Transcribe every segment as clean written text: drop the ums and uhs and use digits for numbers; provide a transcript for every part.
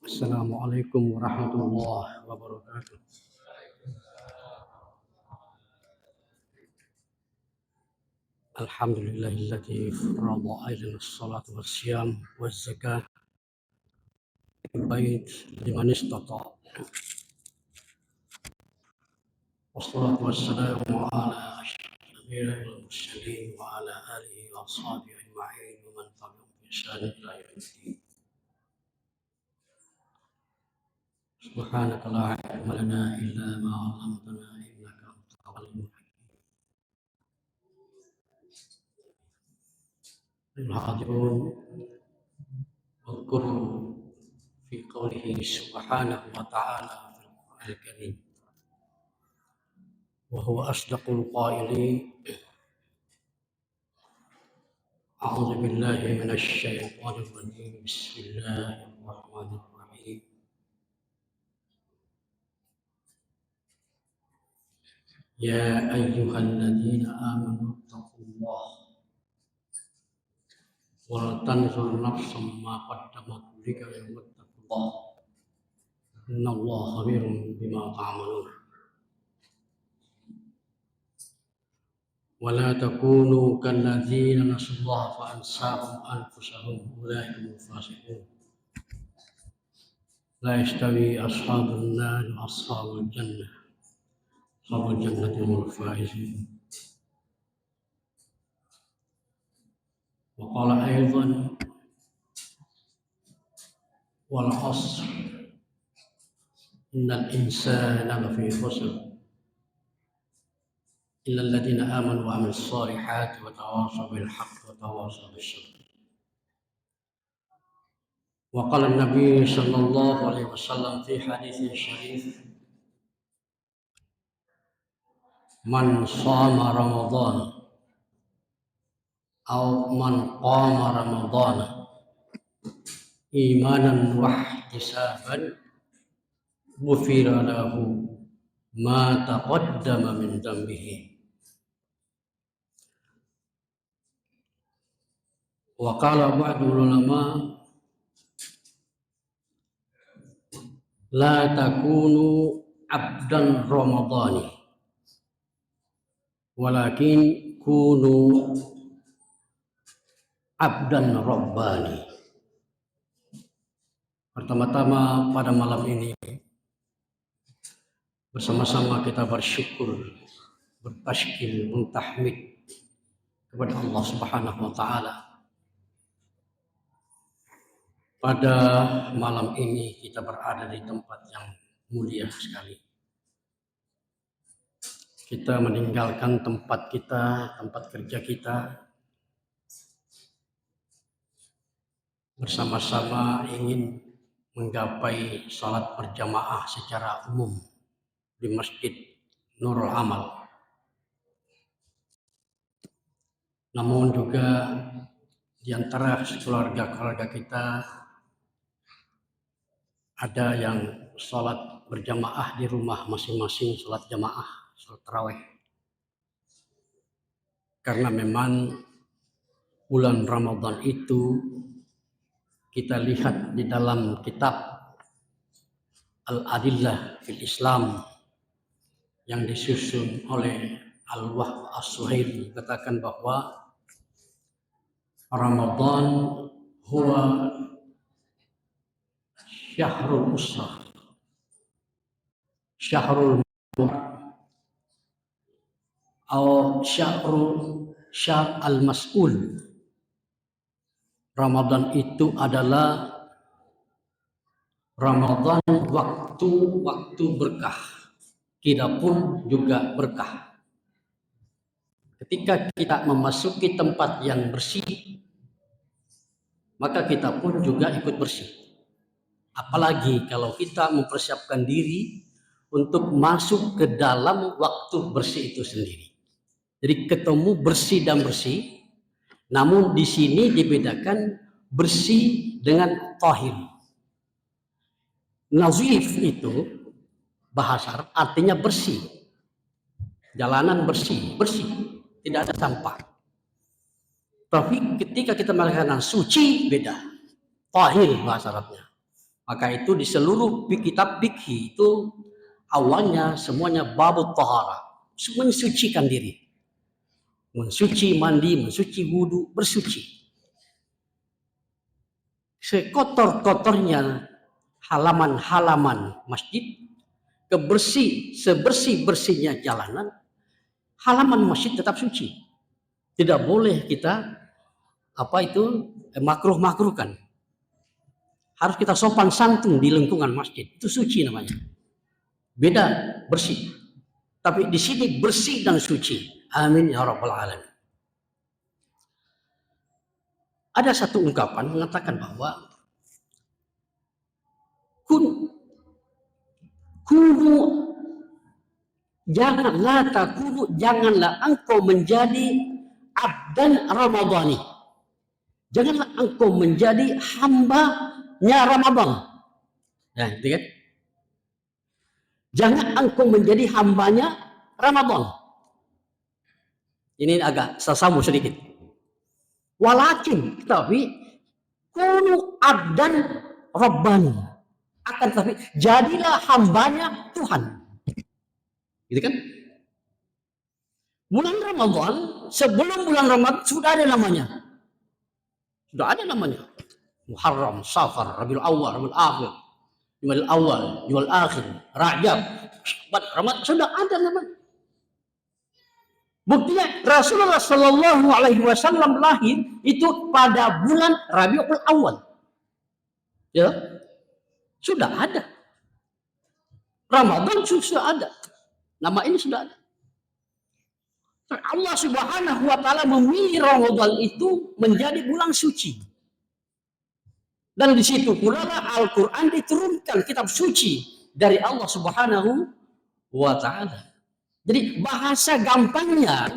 Assalamualaikum warahmatullahi wabarakatuh. Alhamdulillahilladzi farada alaina as-salata was-siyam waz-zakah fil bait liman istata'. Wassalatu wassalamu ala asyrafil mursalin wa ala alihi wa ashabihi ajma'in wa man tabi'ahum bi ihsan ila yaumiddin. Subhanaka la ilma lana illa ma 'allamtana innaka antal alimul hakim. Al-hadirun واذكروا في قوله سبحانه وتعالى في القرآن الكريم وهو أصدق القائلين أعوذ بالله من الشيطان الرجيم بسم الله الرحمن الرحيم يا أيها الذين آمنوا اتقوا الله ولتنظر نفس ما قدمت لغد واتقوا الله إن الله خبير بما تعملون ولا تكونوا كالذين نسوا الله فأنساهم أنفسهم أولئك هم الفاسقون لا يستوي أصحاب النار وأصحاب الجنة أصحاب الجنة هم الفائزون. وقال أيضا والعصر إن الإنسان لفي خسر إلا الذين آمنوا وعملوا الصالحات وتواصوا بالحق وتواصوا بالصبر. وقال النبي صلى الله عليه وسلم في حديث شريف من صام رمضان أو من قام رمضان إيمانا واحتسابا غفر له ما تقدم من ذنبه. وقال بعض العلماء لا تكونوا عبدا رمضاني ولكن كونوا abdan rabbani. Pertama-tama pada malam ini bersama-sama kita bersyukur, bertasykur, mentahmid kepada Allah Subhanahu wa taala. Pada malam ini kita berada di tempat yang mulia sekali. Kita meninggalkan tempat kita, tempat kerja kita, bersama-sama ingin menggapai salat berjamaah secara umum di Masjid Nurul Amal. Namun juga di antara keluarga-keluarga kita ada yang salat berjamaah di rumah masing-masing, salat jamaah, salat tarawih. Karena memang bulan Ramadan itu kita lihat di dalam kitab Al-Adillah fil Islam yang disusun oleh Al-Wahb As-Suhaili katakan bahwa Ramadan huwa syahrul usrah, syahrul atau syahr al-mas'ul. Ramadan itu adalah Ramadan waktu berkah. Kita pun juga berkah. Ketika kita memasuki tempat yang bersih, maka kita pun juga ikut bersih. Apalagi kalau kita mempersiapkan diri untuk masuk ke dalam waktu bersih itu sendiri. Jadi ketemu bersih dan bersih, namun di sini dibedakan bersih dengan tahir. Nazif itu bahasa Arab artinya bersih. Jalanan bersih, tidak ada sampah. Tapi ketika kita melakukan suci beda. Tahir bahasa Arabnya. Maka itu di seluruh kitab fikih itu awalnya semuanya babut tahara, mensucikan diri, mensuci mandi, mensuci wudhu, bersuci. Sekotor-kotornya halaman-halaman masjid, sebersih-bersihnya jalanan, halaman masjid tetap suci. Tidak boleh kita makruh-makruhkan. Harus kita sopan santun di lingkungan masjid. Itu suci namanya. Beda bersih. Tapi di sini bersih dan suci. Amin ya rabbal alamin. Ada satu ungkapan mengatakan bahwa janganlah engkau menjadi abdan ramadhani. Janganlah engkau menjadi hambanya Ramadan. Nah, itu kan? Jangan engkau menjadi hambanya Ramadan. Ini agak sesama sedikit. Walakin, tapi kunu abdan rabbani. Akan tapi jadilah hambanya Tuhan. Gitu kan? Bulan Ramadan, sebelum bulan Ramadan sudah ada namanya. Sudah ada namanya. Muharram, Safar, Rabiul Awal, Rabiul Akhir, Jumadil Awal, Jumadil Akhir, Rajab, Ramadan sudah ada namanya. Buktinya Rasulullah Shallallahu Alaihi Wasallam lahir itu pada bulan Rabiul Awal. Ya, sudah ada. Ramadan sudah ada. Nama ini sudah ada. Allah Subhanahu wa taala memilih Ramadan itu menjadi bulan suci. Dan di situ pula Al-Qur'an diturunkan, kitab suci dari Allah Subhanahu wa taala. Jadi bahasa gampangnya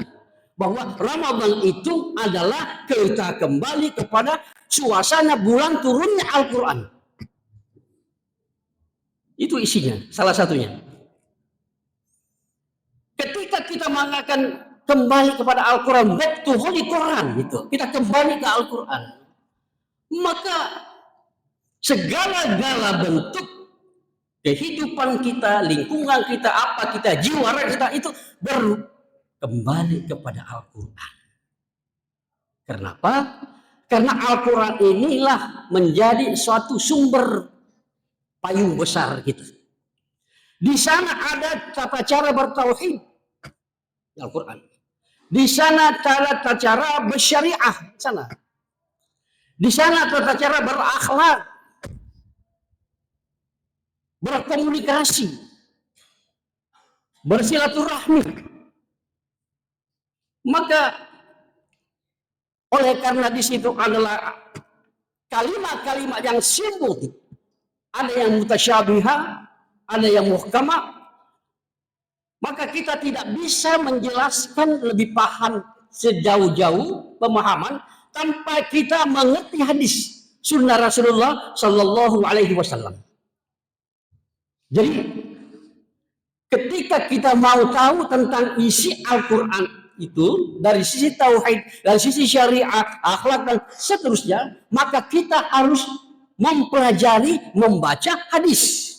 bahwa Ramadan itu adalah kita kembali kepada suasana bulan turunnya Al-Qur'an. Itu isinya, salah satunya. Ketika kita mengatakan kembali kepada Al-Quran, back to Holy Quran, gitu. Kita kembali ke Al-Quran. Maka segala-gala bentuk kehidupan kita, lingkungan kita, apa kita, jiwa kita itu kembali kepada Al-Quran. Kenapa? Karena Al-Quran inilah menjadi suatu sumber payung besar kita. Di sana ada tata cara bertauhid, Al-Quran. Di sana tata cara bersyariah, sana. Di sana tata cara berakhlak, berkomunikasi, bersilaturahmi. Maka oleh karena di situ adalah kalimat-kalimat yang simbol, ada yang mutasyabiha, ada yang muhkamah. Maka kita tidak bisa menjelaskan lebih paham sejauh-jauh pemahaman tanpa kita mengerti hadis sunnah Rasulullah Shallallahu Alaihi Wasallam. Jadi ketika kita mau tahu tentang isi Al-Quran itu dari sisi tauhid, dari sisi syariat, akhlak dan seterusnya, maka kita harus mempelajari, membaca hadis.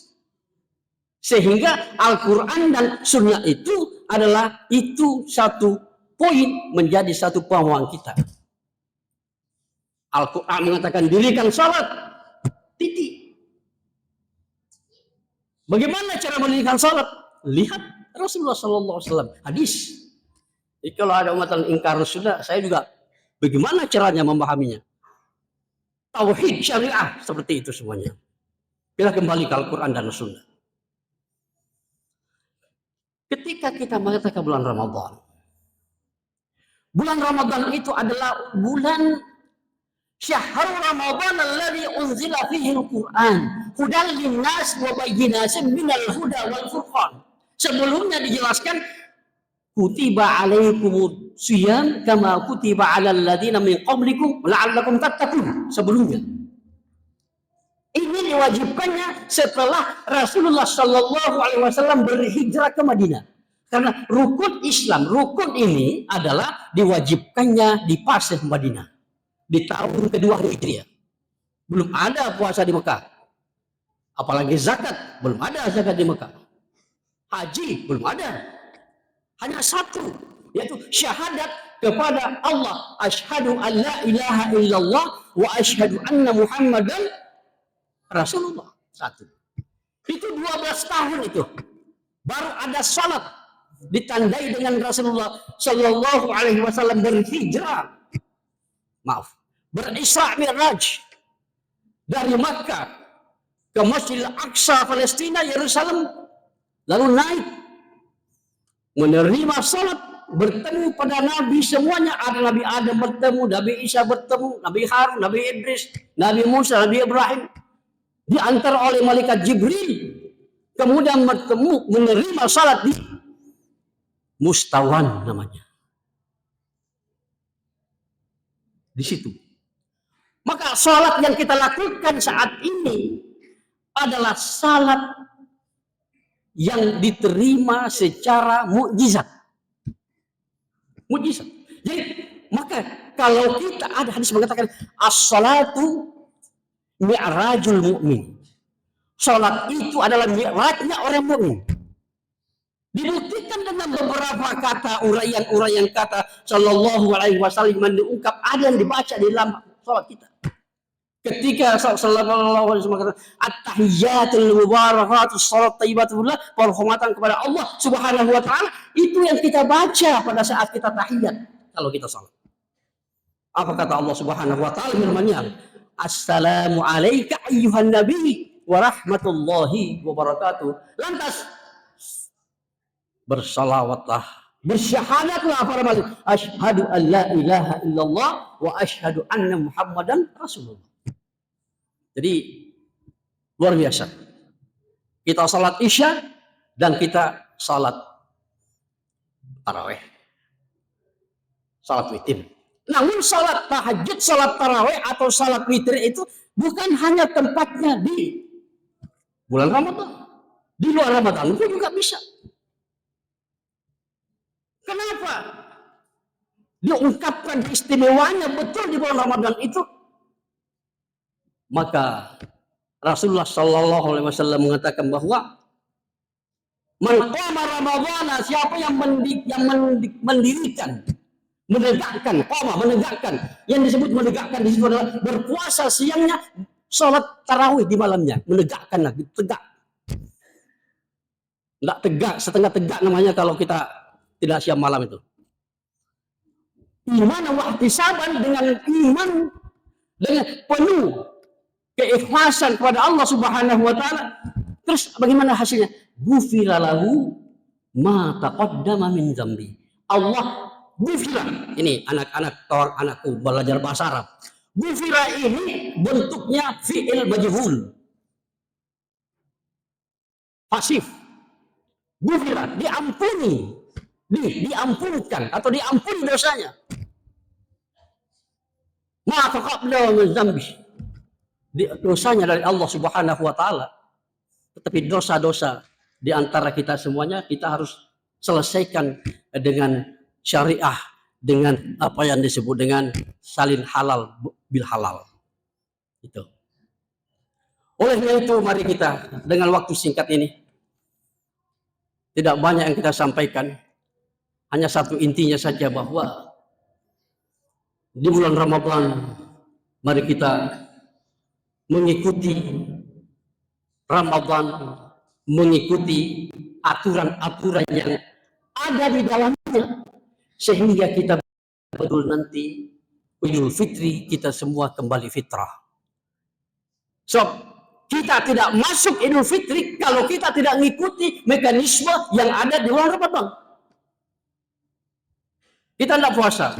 Sehingga Al-Quran dan Sunnah itu adalah satu poin menjadi satu pemahaman kita. Al-Quran mengatakan dirikan salat, titik. Bagaimana cara mendirikan salat? Lihat Rasulullah SAW, hadis. Jadi kalau ada umat yang ingkar sudah, saya juga bagaimana caranya memahaminya? Tauhid syariah seperti itu semuanya. Kita kembali ke Al-Quran dan Sunnah. Ketika kita mengatakan bulan Ramadan, bulan Ramadan itu adalah bulan syahrul Ramadan alladzi unzila fihi al-Qur'an hudan linnas wa bayyinatin minal huda wal furqan. Sebelumnya dijelaskan kutiba alaikumus syiyam kama kutiba alal ladzina min qablikum la'allakum tattaqun. Sebelumnya ini diwajibkannya setelah Rasulullah Shallallahu Alaihi Wasallam berhijrah ke Madinah. Karena rukun Islam, rukun ini adalah diwajibkannya di fase Madinah di tahun kedua Hijriah. Belum ada puasa di Mekah. Apalagi zakat, belum ada zakat di Mekah. Haji, belum ada. Hanya satu, yaitu syahadat kepada Allah. Asyhadu an la ilaha illallah wa asyhadu anna Muhammadan Rasulullah. Satu. Itu 12 tahun itu. Baru ada salat ditandai dengan Rasulullah Shallallahu Alaihi Wasallam berhijrah. Maaf, berisra Mi'raj dari Makkah ke Masjidil Aqsa Palestina Yerusalem, lalu naik menerima salat, bertemu pada Nabi semuanya. Ada Nabi Adam bertemu, Nabi Isa bertemu, Nabi Harun, Nabi Idris, Nabi Musa, Nabi Ibrahim, diantar oleh malaikat Jibril, kemudian bertemu menerima salat di Mustawan namanya, di situ. Maka salat yang kita lakukan saat ini adalah salat yang diterima secara mukjizat. Mukjizat. Jadi maka kalau kita ada hadis mengatakan as-salatu mi'rajul mu'min. Salat itu adalah mi'rajnya orang mukmin. Dibuktikan dengan beberapa kata, uraian-uraian kata Sallallahu Alaihi Wasallam yang diungkap, ada yang dibaca di dalam salat kita. Ketika Sallallahu Alaihi Wasallam at-tahiyyatul mubarakatus salat thayyibatullah, penghormatan kepada Allah Subhanahu Wa Taala, itu yang kita baca pada saat kita tahiyat kalau kita salat. Apa kata Allah Subhanahu Wa Taala firman-Nya? Assalamu alayka ayyuhan nabi wa rahmatullahi wa barakatuh. Lantas bersalawatlah, bersyahadatlah para malaikat, asyhadu an la ilaha illallah wa asyhadu anna Muhammadan Rasulullah. Jadi luar biasa. Kita salat Isya dan kita salat tarawih, salat witir. Namun salat tahajud, salat tarawih atau salat witir itu bukan hanya tempatnya di bulan Ramadan. Di luar Ramadan itu juga bisa. Kenapa diungkapkan istimewanya betul di bulan Ramadan itu? Maka Rasulullah Shallallahu Alaihi Wasallam mengatakan bahwa man qama Ramadhana, siapa yang mendirikan, menegakkan, menegakkan, yang disebut menegakkan di situ adalah berpuasa siangnya, sholat tarawih di malamnya, menegakkan lagi, tegak. Enggak tegak, setengah tegak namanya kalau kita tidak siap malam itu. Iman wa ihtisaban, dengan iman, dengan penuh keikhlasan kepada Allah Subhanahu Wa Taala. Terus bagaimana hasilnya? Ghufira lahu ma taqaddama min dzambi. Allah ghufira, ini anak-anak anakku belajar bahasa Arab. Ghufira ini bentuknya fi'il majhul, pasif. Ghufira, diampuni, diampunkan atau diampuni dosanya. Ma taqaddama min dzambi, dosanya dari Allah Subhanahu Wa Taala. Tetapi dosa-dosa di antara kita semuanya kita harus selesaikan dengan syariah, dengan apa yang disebut dengan salin halal bil halal. Itu. Olehnya itu mari kita dengan waktu singkat ini, tidak banyak yang kita sampaikan, hanya satu intinya saja bahwa di bulan Ramadan mari kita mengikuti Ramadan, mengikuti aturan-aturan yang ada di dalamnya, sehingga kita betul nanti Idul Fitri kita semua kembali fitrah. So, kita tidak masuk Idul Fitri kalau kita tidak mengikuti mekanisme yang ada di bulan Ramadan. Kita tidak puasa,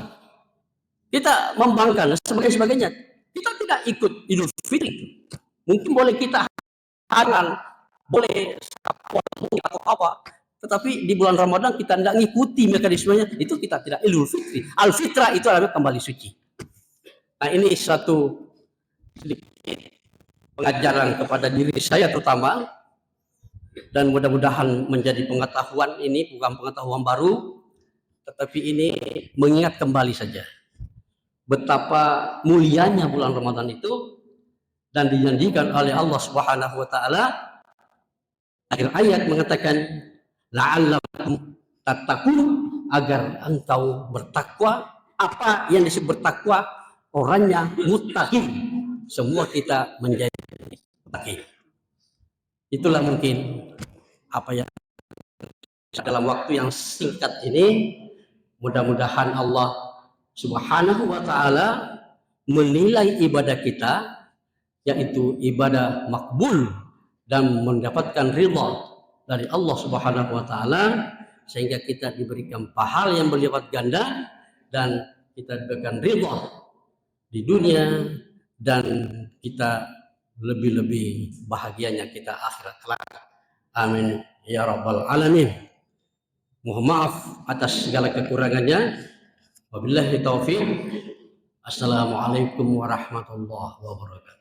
kita membangkang sebagainya. Kita tidak ikut Idul Fitri. Mungkin boleh kita halal, boleh atau apa, tetapi di bulan Ramadan kita tidak mengikuti mekanismenya, itu kita tidak Idul Fitri. Al-Fitrah itu adalah kembali suci. Nah, ini satu sedikit pengajaran kepada diri saya terutama, dan mudah-mudahan menjadi pengetahuan. Ini bukan pengetahuan baru, tetapi ini mengingat kembali saja betapa mulianya bulan Ramadan itu, dan dijanjikan oleh Allah Subhanahu wa taala. Akhir ayat mengatakan la'allakum tattaqun, agar engkau bertakwa. Apa yang disebut bertakwa? Orangnya muttaqin. Semua kita menjadi muttaqin. Itulah mungkin apa yang dalam waktu yang singkat ini, mudah-mudahan Allah Subhanahu wa taala menilai ibadah kita, yaitu ibadah makbul dan mendapatkan ridha dari Allah Subhanahu wa taala, sehingga kita diberikan pahala yang berlipat ganda dan kita diberikan ridha di dunia, dan kita lebih-lebih bahagianya kita akhirat kelak. Amin ya rabbal alamin. Mohon maaf atas segala kekurangannya. Wabillahi taufiq. Assalamualaikum warahmatullahi wabarakatuh.